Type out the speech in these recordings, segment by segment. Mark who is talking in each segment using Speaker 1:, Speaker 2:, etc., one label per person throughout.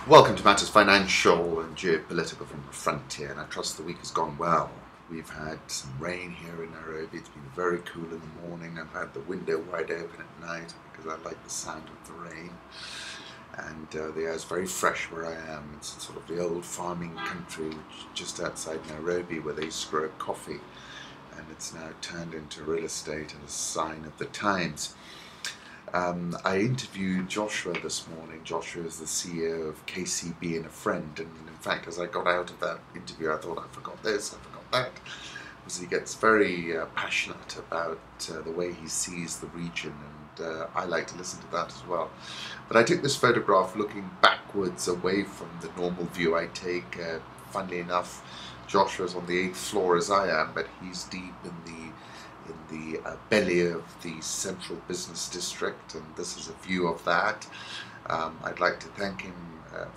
Speaker 1: Welcome to Matters Financial and Geopolitical from the Frontier, and I trust the week has gone well. We've had some rain here in Nairobi. It's been very cool in the morning. I've had the window wide open at night because I like the sound of the rain. And the air is very fresh where I am. It's sort of the old farming country just outside Nairobi where they used to grow coffee, and it's now turned into real estate and a sign of the times. I interviewed Joshua this morning. Joshua is the CEO of KCB and a friend, and in fact as I got out of that interview I thought, I forgot this, I forgot that, because he gets very passionate about the way he sees the region, and I like to listen to that as well. But I took this photograph looking backwards away from the normal view I take. Funnily enough, Joshua's on the 8th floor as I am, but he's deep in the belly of the central business district, and this is a view of that. I'd like to thank him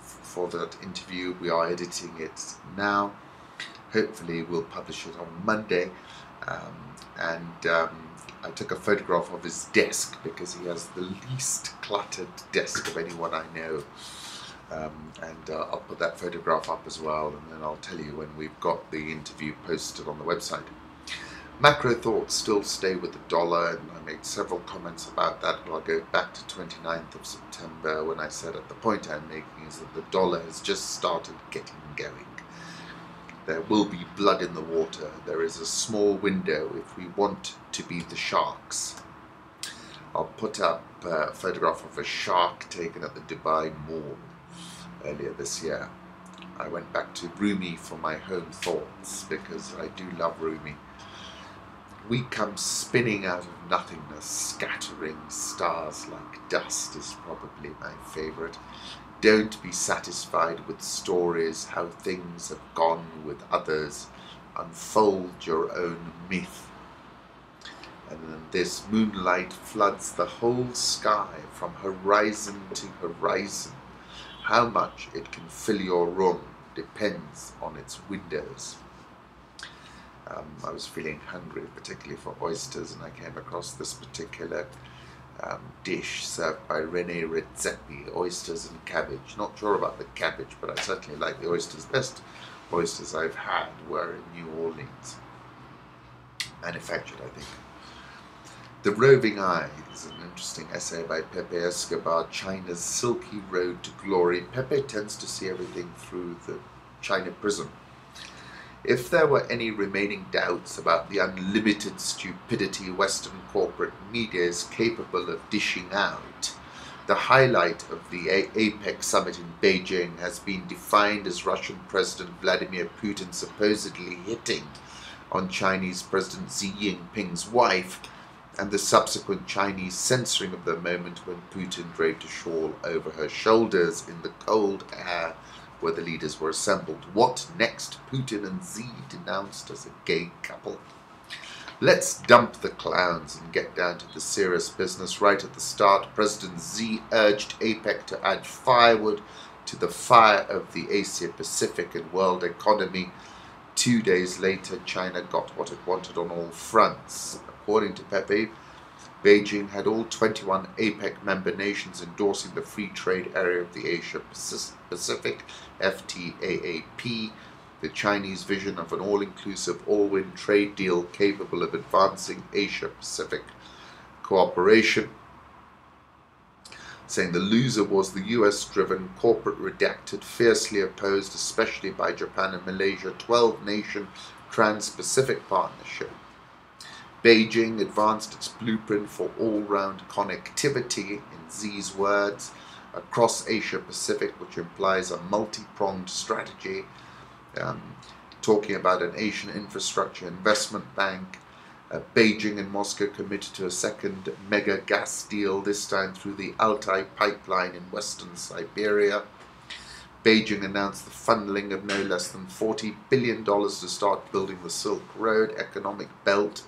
Speaker 1: for that interview. We are editing it now. Hopefully we'll publish it on Monday. I took a photograph of his desk because he has the least cluttered desk of anyone I know. I'll put that photograph up as well, and then I'll tell you when we've got the interview posted on the website. Macro thoughts still stay with the dollar, and I made several comments about that, but I'll go back to 29th of September when I said at the point I'm making is that the dollar has just started getting going. There will be blood in the water. There is a small window if we want to be the sharks. I'll put up a photograph of a shark taken at the Dubai Mall earlier this year. I went back to Rumi for my home thoughts because I do love Rumi. We come spinning out of nothingness, scattering stars like dust is probably my favourite. Don't be satisfied with stories, how things have gone with others. Unfold your own myth. And then this moonlight floods the whole sky from horizon to horizon. How much it can fill your room depends on its windows. I was feeling hungry, particularly for oysters, and I came across this particular dish served by Rene Redzepi, oysters and cabbage. Not sure about the cabbage, but I certainly like the oysters. Best oysters I've had were in New Orleans, manufactured, I think. The Roving Eye is an interesting essay by Pepe Escobar, China's Silky Road to Glory. Pepe tends to see everything through the China prism. If there were any remaining doubts about the unlimited stupidity Western corporate media is capable of dishing out, the highlight of the APEC summit in Beijing has been defined as Russian President Vladimir Putin supposedly hitting on Chinese President Xi Jinping's wife, and the subsequent Chinese censoring of the moment when Putin draped a shawl over her shoulders in the cold air where the leaders were assembled. What next? Putin and Xi denounced as a gay couple. Let's dump the clowns and get down to the serious business. Right at the start, President Xi urged APEC to add firewood to the fire of the Asia-Pacific and world economy. 2 days later, China got what it wanted on all fronts. According to Pepe, Beijing had all 21 APEC member nations endorsing the free trade area of the Asia-Pacific, FTAAP, the Chinese vision of an all-inclusive, all-win trade deal capable of advancing Asia-Pacific cooperation, saying the loser was the US-driven, corporate redacted, fiercely opposed, especially by Japan and Malaysia, 12-nation Trans-Pacific Partnership. Beijing advanced its blueprint for all-round connectivity, in Xi's words, across Asia-Pacific, which implies a multi-pronged strategy, talking about an Asian infrastructure investment bank. Beijing and Moscow committed to a second mega gas deal, this time through the Altai pipeline in western Siberia. Beijing announced the funneling of no less than $40 billion to start building the Silk Road economic belt.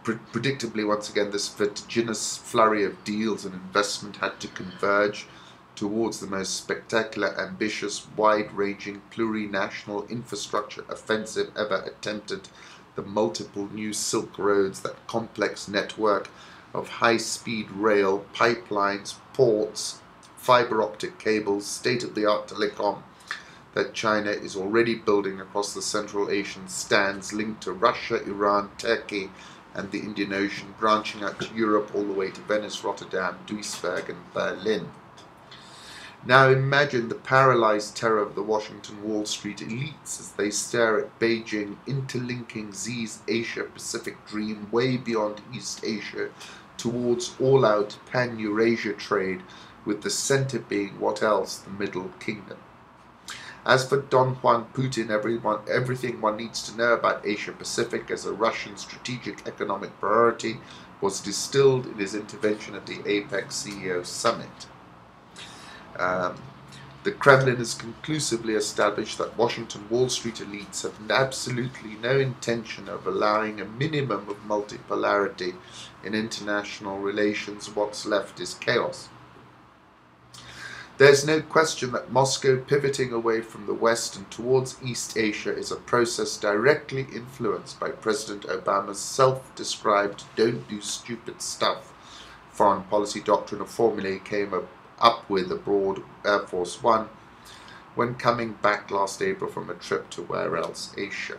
Speaker 1: Predictably, once again, this vertiginous flurry of deals and investment had to converge towards the most spectacular, ambitious, wide-ranging, plurinational infrastructure offensive ever attempted, the multiple new Silk Roads, that complex network of high-speed rail, pipelines, ports, fiber optic cables, state-of-the-art telecom that China is already building across the Central Asian stands linked to Russia, Iran, Turkey, and the Indian Ocean, branching out to Europe all the way to Venice, Rotterdam, Duisburg, and Berlin. Now imagine the paralyzed terror of the Washington Wall Street elites as they stare at Beijing interlinking Xi's Asia-Pacific dream way beyond East Asia towards all-out pan-Eurasia trade, with the center being what else? The Middle Kingdom. As for Don Juan Putin, everything one needs to know about Asia-Pacific as a Russian strategic economic priority was distilled in his intervention at the APEC CEO Summit. The Kremlin has conclusively established that Washington Wall Street elites have absolutely no intention of allowing a minimum of multipolarity in international relations. What's left is chaos. There's no question that Moscow pivoting away from the West and towards East Asia is a process directly influenced by President Obama's self-described "don't do stupid stuff" foreign policy doctrine, a formula he came up with aboard Air Force One when coming back last April from a trip to where else? Asia.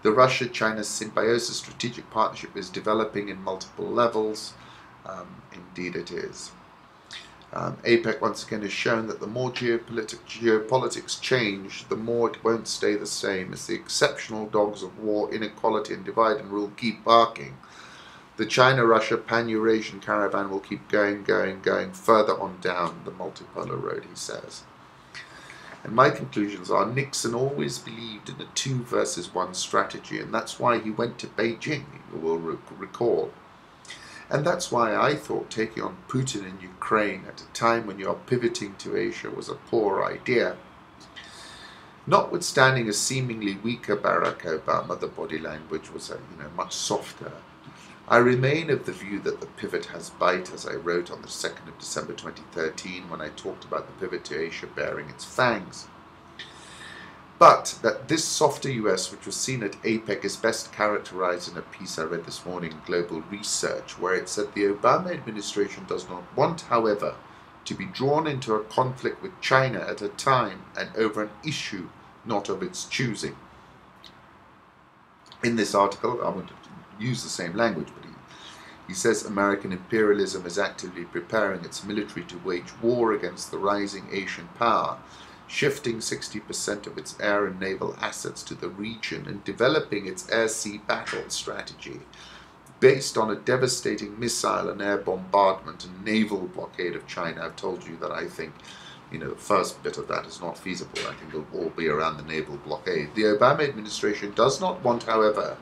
Speaker 1: The Russia-China symbiosis strategic partnership is developing in multiple levels. Indeed it is. APEC once again has shown that the more geopolitics change, the more it won't stay the same, as the exceptional dogs of war, inequality and divide and rule keep barking. The China-Russia pan-Eurasian caravan will keep going further on down the multipolar road, he says. And my conclusions are Nixon always believed in a 2 versus 1 strategy, and that's why he went to Beijing, you will recall. And that's why I thought taking on Putin in Ukraine at a time when you are pivoting to Asia was a poor idea. Notwithstanding a seemingly weaker Barack Obama, the body language was much softer. I remain of the view that the pivot has bite, as I wrote on the 2nd of December 2013 when I talked about the pivot to Asia bearing its fangs. But that this softer US, which was seen at APEC, is best characterized in a piece I read this morning in Global Research, where it said the Obama administration does not want, however, to be drawn into a conflict with China at a time and over an issue not of its choosing. In this article, I want to use the same language, but he says American imperialism is actively preparing its military to wage war against the rising Asian power, shifting 60% of its air and naval assets to the region and developing its air-sea battle strategy based on a devastating missile and air bombardment and naval blockade of China. I've told you that I think the first bit of that is not feasible. I think it'll all be around the naval blockade. The Obama administration does not want, however,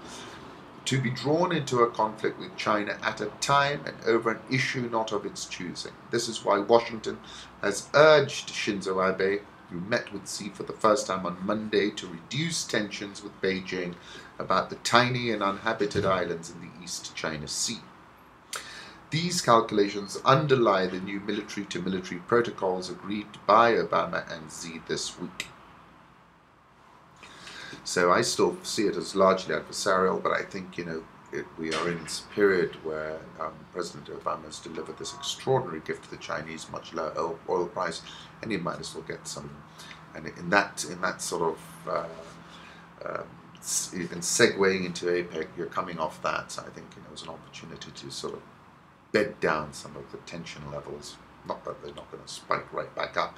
Speaker 1: to be drawn into a conflict with China at a time and over an issue not of its choosing. This is why Washington has urged Shinzo Abe, who met with Xi for the first time on Monday, to reduce tensions with Beijing about the tiny and uninhabited islands in the East China Sea. These calculations underlie the new military-to-military protocols agreed by Obama and Xi this week. So I still see it as largely adversarial, but I think, we are in this period where President Obama has delivered this extraordinary gift to the Chinese, much lower oil price, and he might as well get some. And in that sort of, even segueing into APEC, you're coming off that. So I think it was an opportunity to sort of bed down some of the tension levels. Not that they're not going to spike right back up.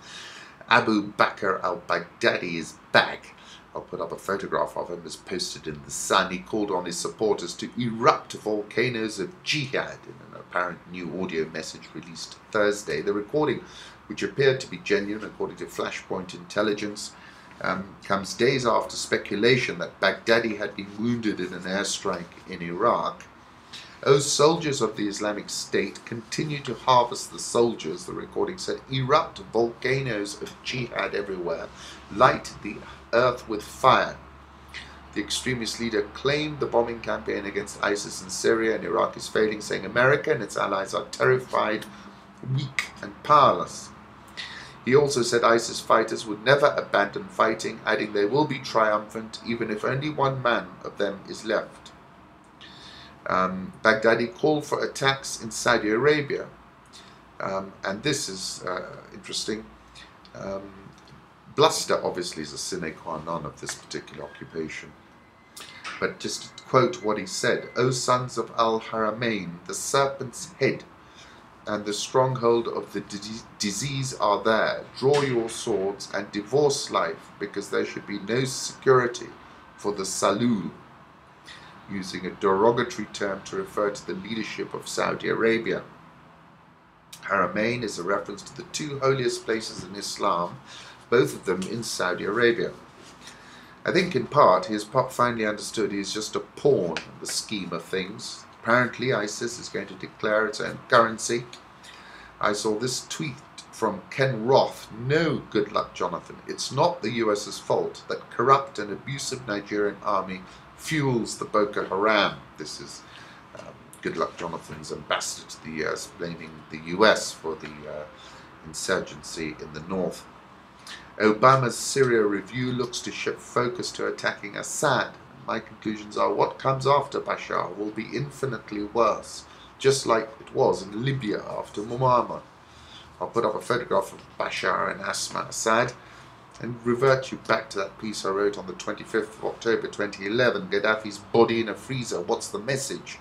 Speaker 1: Abu Bakr al-Baghdadi is back. I'll put up a photograph of him as posted in The Sun. He called on his supporters to erupt volcanoes of jihad in an apparent new audio message released Thursday. The recording, which appeared to be genuine according to Flashpoint Intelligence, comes days after speculation that Baghdadi had been wounded in an airstrike in Iraq. As soldiers of the Islamic State continue to harvest the soldiers, the recording said, erupt volcanoes of jihad everywhere, light the earth with fire. The extremist leader claimed the bombing campaign against ISIS in Syria and Iraq is failing, saying America and its allies are terrified, weak and powerless. He also said ISIS fighters would never abandon fighting, adding they will be triumphant even if only one man of them is left. Baghdadi called for attacks in Saudi Arabia. And this is interesting. Bluster obviously is a sine qua non of this particular occupation. But just to quote what he said, "O sons of al-Haramain, the serpent's head and the stronghold of the disease are there. Draw your swords and divorce life, because there should be no security for the Salul," using a derogatory term to refer to the leadership of Saudi Arabia. Haramain is a reference to the two holiest places in Islam, both of them in Saudi Arabia. I think in part he has finally understood he is just a pawn in the scheme of things. Apparently ISIS is going to declare its own currency. I saw this tweet from Ken Roth: "No, good luck Jonathan. It's not the US's fault that corrupt and abusive Nigerian army fuels the Boko Haram." This is Good Luck Jonathan's ambassador to the US, blaming the US for the insurgency in the north. Obama's Syria review looks to shift focus to attacking Assad. My conclusions are what comes after Bashar will be infinitely worse, just like it was in Libya after Muammar. I'll put up a photograph of Bashar and Asma Assad and revert you back to that piece I wrote on the 25th of October 2011, Gaddafi's body in a freezer, what's the message?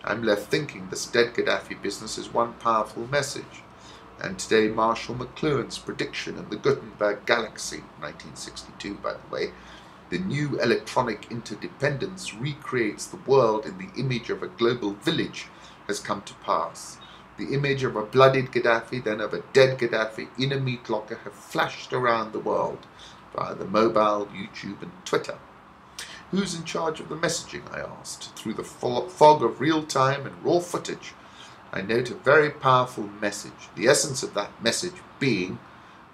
Speaker 1: I'm left thinking this dead Gaddafi business is one powerful message. And today Marshall McLuhan's prediction in the Gutenberg Galaxy, 1962 by the way, the new electronic interdependence recreates the world in the image of a global village, has come to pass. The image of a bloodied Gaddafi, then of a dead Gaddafi in a meat locker, have flashed around the world via the mobile, YouTube and Twitter. Who's in charge of the messaging, I asked. Through the fog of real-time and raw footage, I note a very powerful message. The essence of that message being,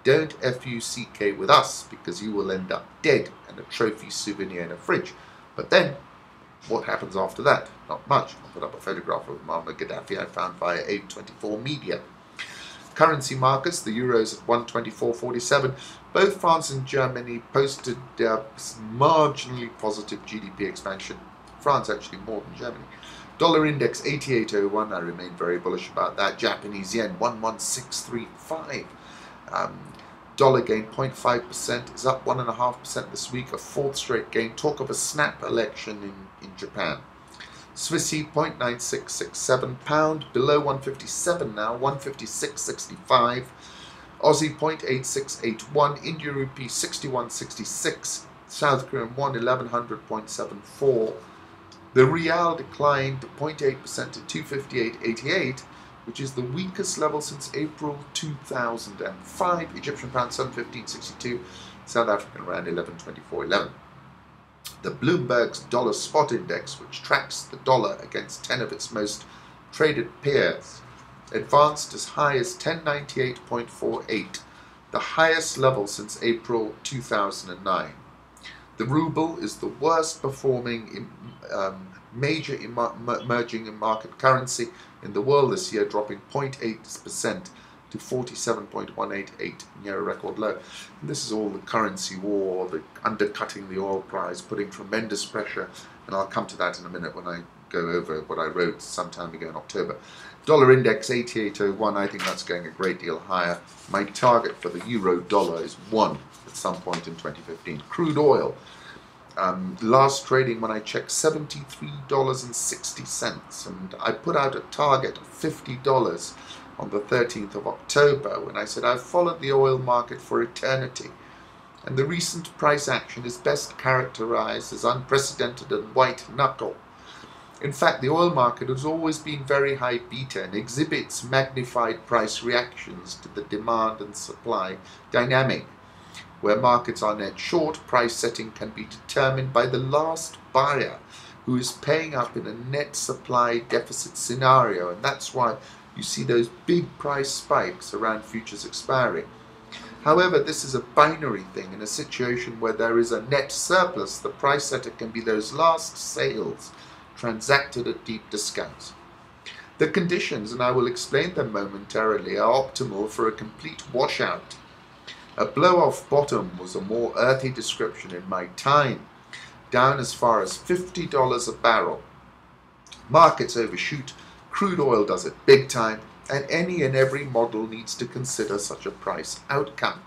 Speaker 1: don't F-U-C-K with us, because you will end up dead and a trophy souvenir in a fridge. But then, what happens after that? Not much. I'll put up a photograph of Muammar Gaddafi I found via A24 Media. Currency markets, the euro is at 124.47. Both France and Germany posted marginally positive GDP expansion. France actually more than Germany. Dollar index 88.01. I remain very bullish about that. Japanese yen 11635. Dollar gain 0.5%, is up 1.5% this week, a fourth straight gain. Talk of a snap election in Japan. Swissy 0.9667, pound below 157 now, 156.65. Aussie 0.8681, India rupee 61.66, South Korean won 1100.74. The real declined 0.8% to 258.88, which is the weakest level since April 2005. Egyptian pound 715.62, South African rand 1124.11. The Bloomberg's dollar spot index, which tracks the dollar against 10 of its most traded peers, advanced as high as 1098.48, the highest level since April 2009. The ruble is the worst performing major emerging market currency in the world this year, dropping 0.8% to 47.188, near a record low. And this is all the currency war, the undercutting the oil price, putting tremendous pressure, and I'll come to that in a minute when I go over what I wrote some time ago in October. Dollar index 88.01, I think that's going a great deal higher. My target for the euro dollar is 1 at some point in 2015. Crude oil, last trading when I checked, $73.60, and I put out a target of $50 on the 13th of October when I said I've followed the oil market for eternity, and the recent price action is best characterized as unprecedented and white knuckle. In fact, the oil market has always been very high beta and exhibits magnified price reactions to the demand and supply dynamic. Where markets are net short, price setting can be determined by the last buyer who is paying up in a net supply deficit scenario, and that's why you see those big price spikes around futures expiring. However, this is a binary thing. In a situation where there is a net surplus, the price setter can be those last sales transacted at deep discounts. The conditions, and I will explain them momentarily, are optimal for a complete washout. A blow-off bottom was a more earthy description in my time, down as far as $50 a barrel. Markets overshoot, crude oil does it big time, and any and every model needs to consider such a price outcome.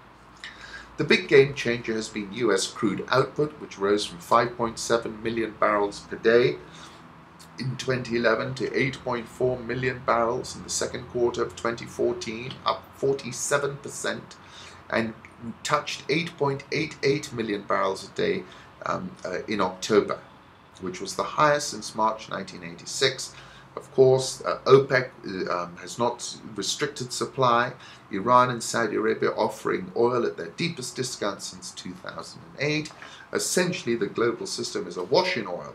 Speaker 1: The big game changer has been US crude output, which rose from 5.7 million barrels per day in 2011 to 8.4 million barrels in the second quarter of 2014, up 47%, and touched 8.88 million barrels a day in October, which was the highest since March 1986. Of course, OPEC has not restricted supply. Iran and Saudi Arabia offering oil at their deepest discount since 2008. Essentially, the global system is awash in oil.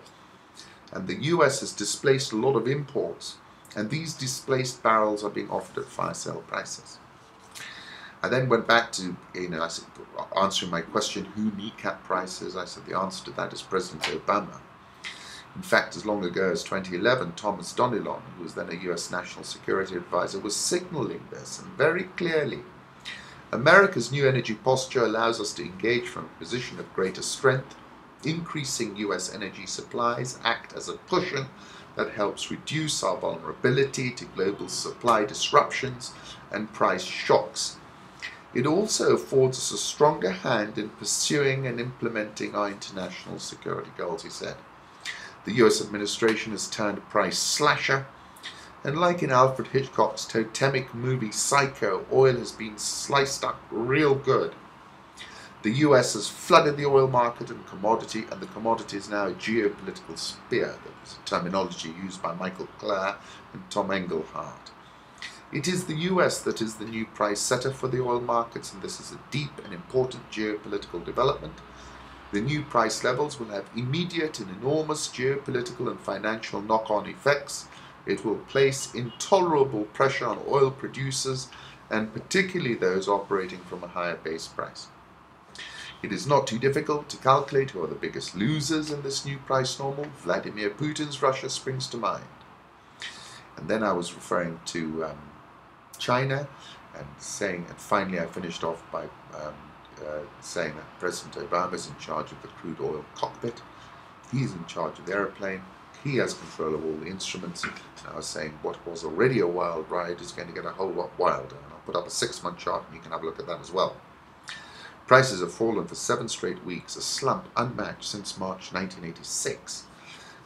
Speaker 1: And the US has displaced a lot of imports. And these displaced barrels are being offered at fire sale prices. I then went back to, I said, answering my question, who kneecap prices? I said the answer to that is President Obama. In fact, as long ago as 2011, Thomas Donilon, who was then a US National Security Advisor, was signaling this, and very clearly. America's new energy posture allows us to engage from a position of greater strength. Increasing US energy supplies act as a cushion that helps reduce our vulnerability to global supply disruptions and price shocks. It also affords us a stronger hand in pursuing and implementing our international security goals, he said. The US administration has turned a price slasher, and like in Alfred Hitchcock's totemic movie Psycho, oil has been sliced up real good. The US has flooded the oil market and the commodity is now a geopolitical spear. That was a terminology used by Michael Clare and Tom Engelhardt. It is the US that is the new price setter for the oil markets, and this is a deep and important geopolitical development. The new price levels will have immediate and enormous geopolitical and financial knock-on effects. It will place intolerable pressure on oil producers, and particularly those operating from a higher base price. It is not too difficult to calculate who are the biggest losers in this new price normal. Vladimir Putin's Russia springs to mind. And then I was referring to China, and finally I finished off by saying that President Obama is in charge of the crude oil cockpit. He's in charge of the airplane. He has control of all the instruments. And I was saying what was already a wild ride is going to get a whole lot wilder. And I'll put up a 6-month chart and you can have a look at that as well. Prices have fallen for 7 straight weeks, a slump unmatched since March 1986.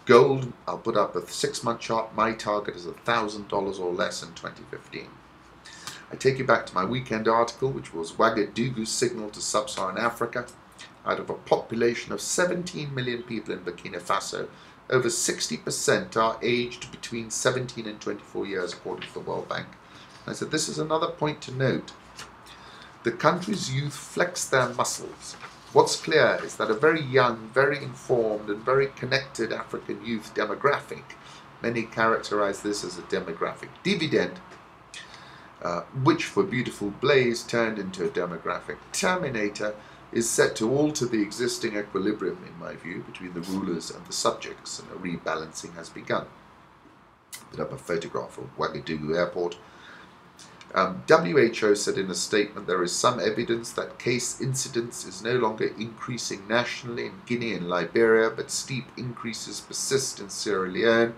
Speaker 1: Gold, I'll put up a 6-month chart. My target is $1,000 or less in 2015. I take you back to my weekend article, which was Ouagadougou's signal to sub-Saharan Africa. Out of a population of 17 million people in Burkina Faso, over 60% are aged between 17 and 24 years, according to the World Bank. And I said, this is another point to note. The country's youth flex their muscles. What's clear is that a very young, very informed, and very connected African youth demographic, many characterize this as a demographic dividend, which for Beautiful Blaze turned into a demographic terminator, is set to alter the existing equilibrium, in my view, between the rulers and the subjects, and a rebalancing has begun. Put up a photograph of Ouagadougou Airport. WHO said in a statement there is some evidence that case incidence is no longer increasing nationally in Guinea and Liberia, but steep increases persist in Sierra Leone.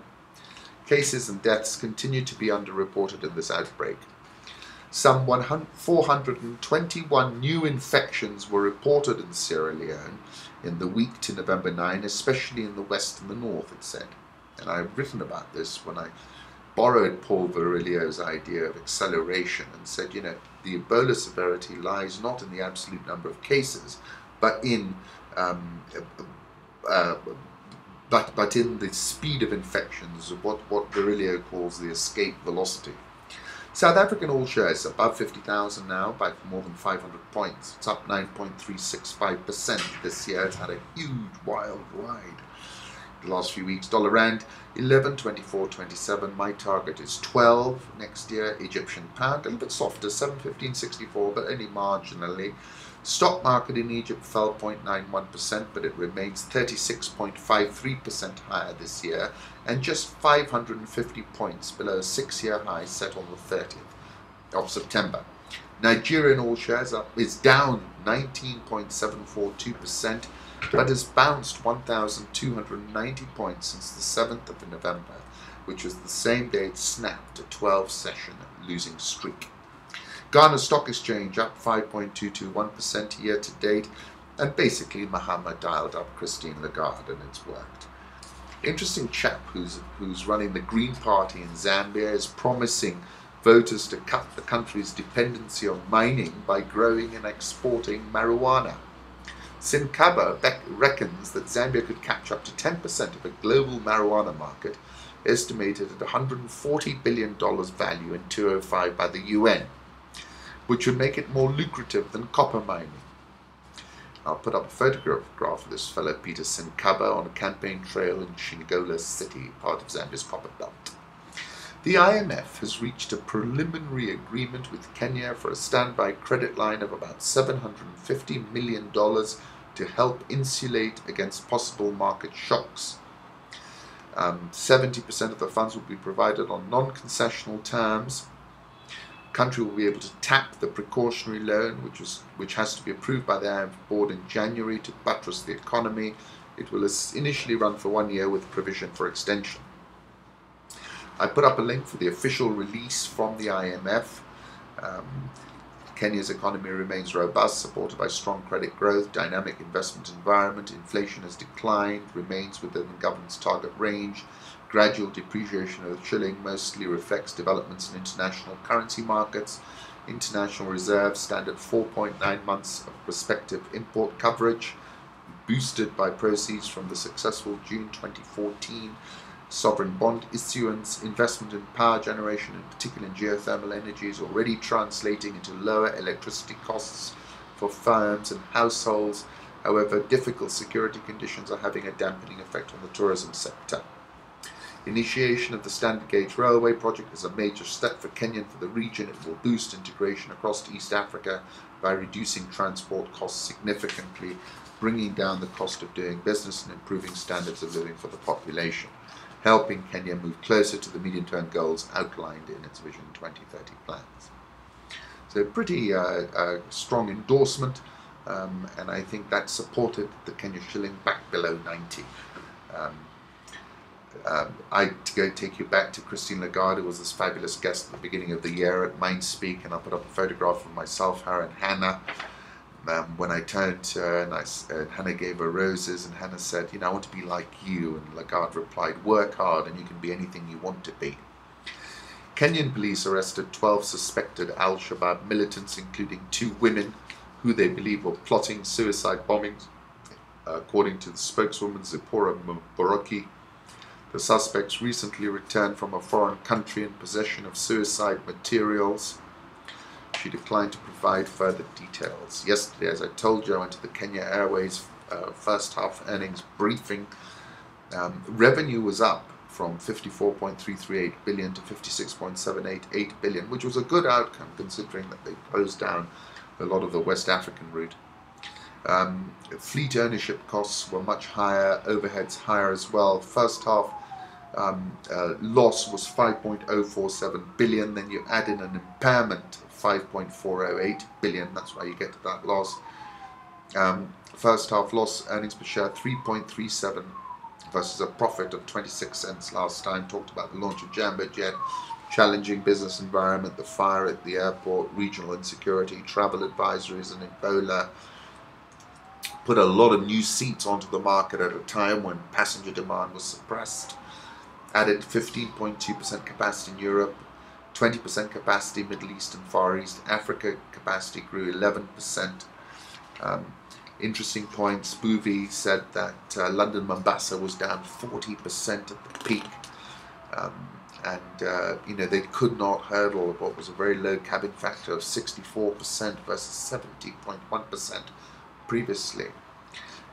Speaker 1: Cases and deaths continue to be underreported in this outbreak. Some 421 new infections were reported in Sierra Leone in the week to November 9, especially in the west and the north, it said. And I've written about this when I borrowed Paul Virilio's idea of acceleration and said, the Ebola severity lies not in the absolute number of cases, but in but in the speed of infections, of what Virilio calls the escape velocity. South African oil shares above 50,000 now by more than 500 points. It's up 9.365% this year. It's had a huge wild ride the last few weeks. Dollar Rand 11.24.27. My target is 12 next year. Egyptian pound a little bit softer, 7.15.64, but only marginally. Stock market in Egypt fell 0.91%, but it remains 36.53% higher this year, and just 550 points below a 6-year high set on the 30th of September. Nigerian all shares is down 19.742%, but has bounced 1,290 points since the 7th of November, which was the same day it snapped a 12-session losing streak. Ghana Stock Exchange up 5.221% year to date, and basically Mahama dialed up Christine Lagarde, and it's worked. Interesting chap who's running the Green Party in Zambia is promising voters to cut the country's dependency on mining by growing and exporting marijuana. Sinkaba reckons that Zambia could capture up to 10% of a global marijuana market, estimated at $140 billion value in 2005 by the UN, which would make it more lucrative than copper mining. I'll put up a photograph of this fellow Peter Sinkaba on a campaign trail in Shingola City, part of Zambia's copper belt. The IMF has reached a preliminary agreement with Kenya for a standby credit line of about $750 million to help insulate against possible market shocks. 70% of the funds will be provided on non-concessional terms. The country will be able to tap the precautionary loan, which has to be approved by the IMF board in January to buttress the economy. It will initially run for 1 year with provision for extension. I put up a link for the official release from the IMF. Kenya's economy remains robust, supported by strong credit growth, dynamic investment environment. Inflation has declined, remains within the government's target range. Gradual depreciation of the shilling mostly reflects developments in international currency markets. International reserves stand at 4.9 months of prospective import coverage, boosted by proceeds from the successful June 2014 sovereign bond issuance. Investment in power generation, in particular in geothermal energy, is already translating into lower electricity costs for firms and households. However, difficult security conditions are having a dampening effect on the tourism sector. Initiation of the standard gauge railway project is a major step for Kenya and for the region. It will boost integration across East Africa by reducing transport costs significantly, bringing down the cost of doing business and improving standards of living for the population, helping Kenya move closer to the medium-term goals outlined in its Vision 2030 plans. So pretty strong endorsement, and I think that supported the Kenya shilling back below 90. I go take you back to Christine Lagarde, who was this fabulous guest at the beginning of the year at Mindspeak, and I put up a photograph of myself, her and Hannah. When I turned to her and Hannah gave her roses, and Hannah said, I want to be like you, and Lagarde replied, work hard and you can be anything you want to be. Kenyan police arrested 12 suspected al-Shabaab militants, including 2 women who they believe were plotting suicide bombings, according to the spokeswoman Zipporah Mboroki. The suspects recently returned from a foreign country in possession of suicide materials. She declined to provide further details. Yesterday, as I told you, I went to the Kenya Airways first half earnings briefing. Revenue was up from 54.338 billion to 56.788 billion, which was a good outcome considering that they closed down a lot of the West African route. Fleet ownership costs were much higher, overheads higher as well. First half loss was 5.047 billion, then you add in an impairment of 5.408 billion, that's why you get to that loss. First half loss, earnings per share 3.37 versus a profit of 26 cents last time. Talked about the launch of Jambo Jet, challenging business environment, the fire at the airport, regional insecurity, travel advisories and Ebola. Put a lot of new seats onto the market at a time when passenger demand was suppressed. Added 15.2% capacity in Europe, 20% capacity Middle East and Far East. Africa capacity grew 11%. Interesting points. Bouvi said that London Mombasa was down 40% at the peak. They could not hurdle what was a very low cabin factor of 64% versus 70.1% previously.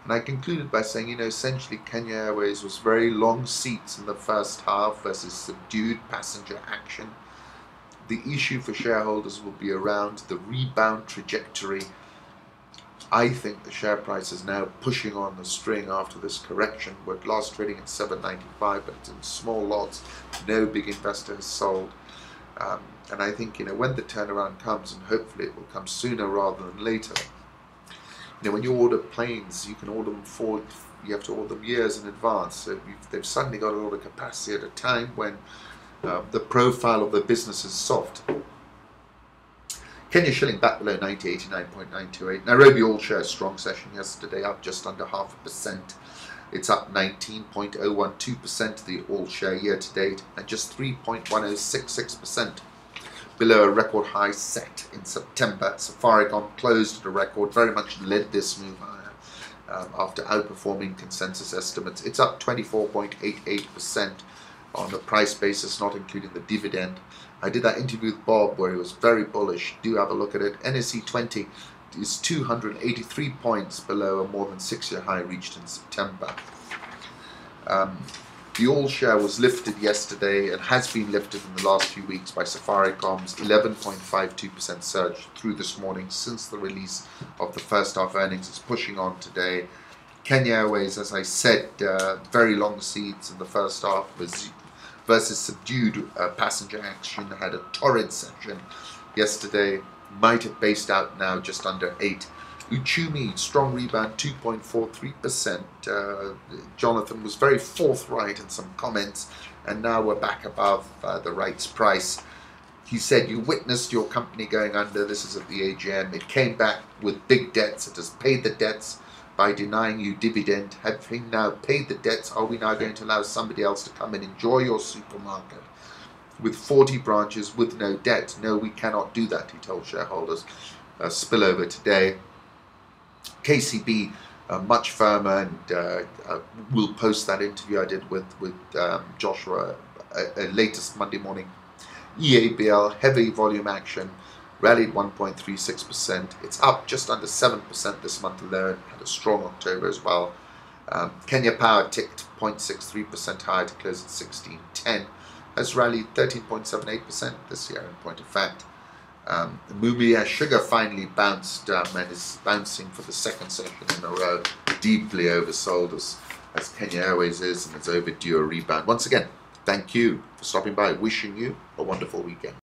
Speaker 1: And I concluded by saying, essentially Kenya Airways was very long seats in the first half versus subdued passenger action. The issue for shareholders will be around the rebound trajectory. I think the share price is now pushing on the string after this correction. We're last trading at 7.95, but it's in small lots. No big investor has sold. And I think, when the turnaround comes, and hopefully it will come sooner rather than later. When you order planes, you can order them you have to order them years in advance. So they've suddenly got a lot of capacity at a time when the profile of the business is soft. Kenya shilling back below 90.89.928. Nairobi all share strong session yesterday, up just under 0.5%. It's up 19.012% the all share year to date, and just 3.1066% below a record high set in September. Safaricom closed at a record, very much led this move higher after outperforming consensus estimates. It's up 24.88% on the price basis, not including the dividend. I did that interview with Bob where he was very bullish. Do have a look at it. NSE 20 is 283 points below a more than 6-year high reached in September. The all share was lifted yesterday and has been lifted in the last few weeks by Safaricom's 11.52% surge through this morning since the release of the first half earnings. It's pushing on today. Kenya Airways, as I said, very long seats in the first half versus subdued passenger action. Had a torrid session yesterday, might have based out now just under 8. Uchumi, strong rebound, 2.43%. Jonathan was very forthright in some comments, and now we're back above the rights price. He said, you witnessed your company going under. This is at the AGM. It came back with big debts. It has paid the debts by denying you dividend. Having now paid the debts, are we now going to allow somebody else to come and enjoy your supermarket with 40 branches with no debt? No, we cannot do that, he told shareholders. Spillover today. KCB much firmer, and we'll post that interview I did with Joshua latest Monday morning. EABL, heavy volume action, rallied 1.36%. It's up just under 7% this month alone. Had a strong October as well. Kenya Power ticked 0.63% higher to close at 16.10. Has rallied 13.78% this year in point of fact. Mumia Sugar finally bounced and is bouncing for the second session in a row. Deeply oversold as Kenya Airways is, and it's overdue a rebound. Once again, thank you for stopping by. Wishing you a wonderful weekend.